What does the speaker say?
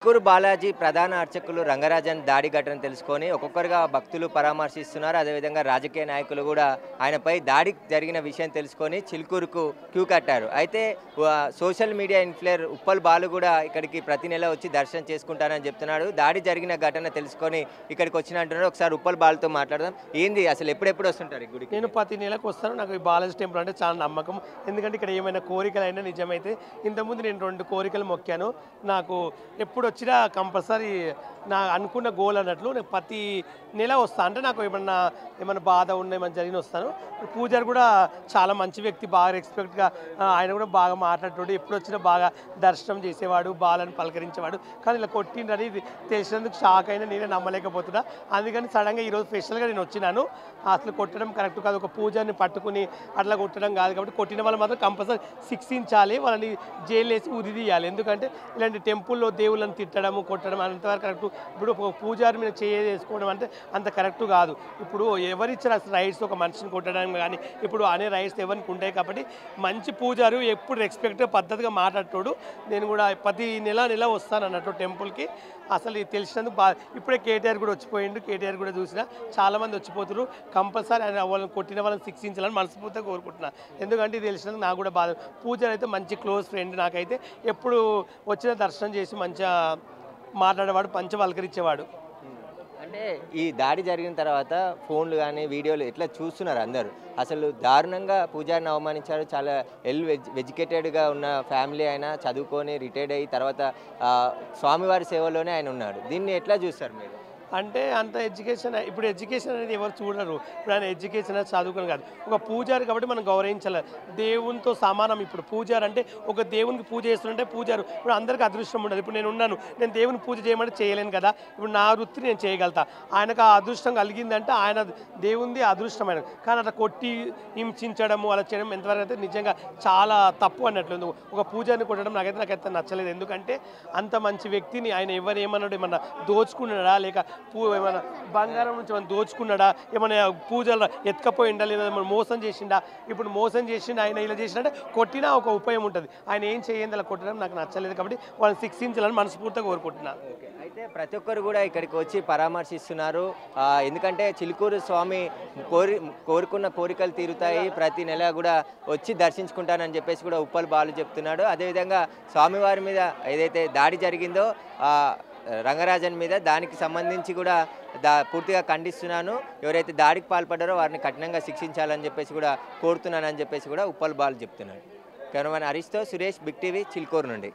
చిలుకూరు బాలాజీ ప్రధాన అర్చకులు రంగరాజన్ దాడి ఘటన తెలుసుకొని ఒక్కొక్కరుగా భక్తులు పరామర్శిస్తున్నారు. అదేవిధంగా రాజకీయ నాయకులు కూడా ఆయనపై దాడి జరిగిన విషయం తెలుసుకొని చిలుకూరుకు క్యూ కట్టారు. అయితే social media influencer Uppal Balu కూడా ఇక్కడికి ప్రతి నెల వచ్చి దర్శనం చేసుకుంటానని చెప్తున్నాడు. దాడి జరిగిన ఘటన తెలుసుకొని ఇక్కడికి వచ్చిన అంటున్నాడు. ఒకసారి ఉప్పల్ బాలుతో మాట్లాడదాం. ఏంది అసలు ఎప్పుడెప్పుడు వస్తుంటారు ఈ గుడికి? నేను ప్రతి నెలకు వస్తాను. నాకు ఈ బాలాజీ టెంపుల్ అంటే చాలా నమ్మకం. ఎందుకంటే ఇక్కడ ఏమైనా కోరికలైనా నిజమైతే. ఇంతకుముందు నేను 2 కోరికలు మొక్కాను. నాకు ఎప్పుడు వచ్చినా కంపల్సరీ నా అనుకున్న గోల్ అన్నట్లు నేను ప్రతి నెల వస్తాను. అంటే నాకు ఏమన్నా బాధ ఉన్న ఏమైనా జరిగిన వస్తాను. పూజారి కూడా చాలా మంచి వ్యక్తి, బాగా రెస్పెక్ట్గా ఆయన కూడా బాగా మాట్లాడేవాడు. ఎప్పుడు వచ్చినా బాగా దర్శనం చేసేవాడు, బాలను పలకరించేవాడు. కానీ ఇలా కొట్టిండ్రని తెలిసినందుకు షాక్ అయినా, నేనే నమ్మలేకపోతున్నా. అందుకని సడన్గా ఈరోజు స్పెషల్గా నేను వచ్చినాను. అసలు కొట్టడం కరెక్ట్ కాదు. ఒక పూజారిని పట్టుకుని అట్లా కొట్టడం కాదు. కాబట్టి కొట్టిన వాళ్ళు మాత్రం కంపల్సరీ శిక్షించాలి, వాళ్ళని జైలు వేసి ఉరి తీయాలి. ఎందుకంటే ఇలాంటి టెంపుల్లో దేవుళ్ళని తిట్టడము, కొట్టడం అంతవరకు కరెక్ట్. ఇప్పుడు ఒక పూజారి మీద చేసుకోవడం అంటే అంత కరెక్ట్ కాదు. ఇప్పుడు ఎవరిచ్చిన రైట్స్ ఒక మనిషిని కొట్టడానికి కానీ ఇప్పుడు అనే రైట్స్ ఎవరికి ఉంటాయి. కాబట్టి మంచి పూజారు ఎప్పుడు రెస్పెక్ట్గా పద్ధతిగా మాట్లాడతాడు. నేను కూడా ప్రతి నెల వస్తాను అన్నట్టు టెంపుల్కి. అసలు తెలిసినందుకు ఇప్పుడే కేటీఆర్ కూడా వచ్చిపోయిండు. కేటీఆర్ కూడా చూసినా చాలామంది వచ్చిపోతున్నారు. కంపల్సరీ ఆయన వాళ్ళని కొట్టిన వాళ్ళని శిక్షించాలని మనస్ఫూర్తిగా కోరుకుంటున్నా. ఎందుకంటే ఇది తెలిసినందుకు నాకు కూడా బాధ. పూజారి అయితే మంచి క్లోజ్ ఫ్రెండ్. నాకైతే ఎప్పుడు వచ్చిన దర్శనం చేసి మంచిగా మాట్లాడేవాడు, మంచి పలకరించేవాడు. అంటే ఈ దాడి జరిగిన తర్వాత ఫోన్లు కానీ వీడియోలు ఎట్లా చూస్తున్నారు అందరూ? అసలు దారుణంగా పూజారిని అవమానించారు. చాలా ఎడ్యుకేటెడ్గా ఉన్న ఫ్యామిలీ అయినా, చదువుకొని రిటైర్డ్ అయ్యి తర్వాత స్వామివారి సేవలోనే ఆయన ఉన్నాడు. దీన్ని ఎట్లా చూస్తారు మీరు? అంటే అంత ఎడ్యుకేషన్, ఇప్పుడు ఎడ్యుకేషన్ అనేది ఎవరు చూడరు. ఇప్పుడు ఆయన ఎడ్యుకేషన్ అనేది చదువుకుని కాదు, ఒక పూజారి కాబట్టి మనం గౌరవించాలి. దేవునితో సమానం. ఇప్పుడు పూజారి అంటే ఒక దేవునికి పూజ చేస్తుంటే పూజారు. ఇప్పుడు అందరికీ అదృష్టం ఉండదు. ఇప్పుడు నేను ఉన్నాను, నేను దేవుని పూజ చేయమంటే చేయలేను కదా. ఇప్పుడు నా వృత్తి నేను చేయగలుగుతా. ఆయనకు ఆ అదృష్టం కలిగిందంటే ఆయన దేవుంది అదృష్టమైన. కానీ అట్లా కొట్టి హింసించడము అలా చేయడం ఎంతవరకు అయితే నిజంగా చాలా తప్పు అన్నట్లు. ఒక పూజారిని కొట్టడం నాకైతే నచ్చలేదు. ఎందుకంటే అంత మంచి వ్యక్తిని ఆయన ఏమన్నాడు, ఏమన్నా దోచుకున్నాడా, లేక ఏమైనా బంగారం నుంచి ఏమైనా దోచుకున్నాడా, ఏమైనా పూజలు ఎత్తుకపోయిండా, లేదా ఏమైనా మోసం చేసిండా? ఇప్పుడు మోసం చేసిండా, ఆయన ఇలా చేసినట్టే కొట్టినా ఒక ఉపయోగం ఉంటుంది. ఆయన ఏం చేయండి అలా కొట్టడం నాకు నచ్చలేదు. కాబట్టి వాళ్ళని శిక్షించాలని మనస్ఫూర్తిగా కోరుకుంటున్నాను. అయితే ప్రతి ఒక్కరు కూడా ఇక్కడికి వచ్చి పరామర్శిస్తున్నారు. ఎందుకంటే చిలుకూరు స్వామి కోరుకున్న కోరికలు తీరుతాయి, ప్రతి నెల కూడా వచ్చి దర్శించుకుంటానని చెప్పేసి కూడా ఉప్పల్ బాలు చెప్తున్నాడు. అదేవిధంగా స్వామివారి మీద ఏదైతే దాడి జరిగిందో రంగరాజన్ మీద, దానికి సంబంధించి కూడా పూర్తిగా ఖండిస్తున్నాను. ఎవరైతే దాడికి పాల్పడ్డారో వారిని కఠినంగా శిక్షించాలని చెప్పేసి కూడా కోరుతున్నానని చెప్పేసి కూడా ఉప్పల్ బాలు చెప్తున్నాడు. కెమెరామెన్ హరీష్తో సురేష్, బిగ్ టీవీ, చిలుకూరు నుండి.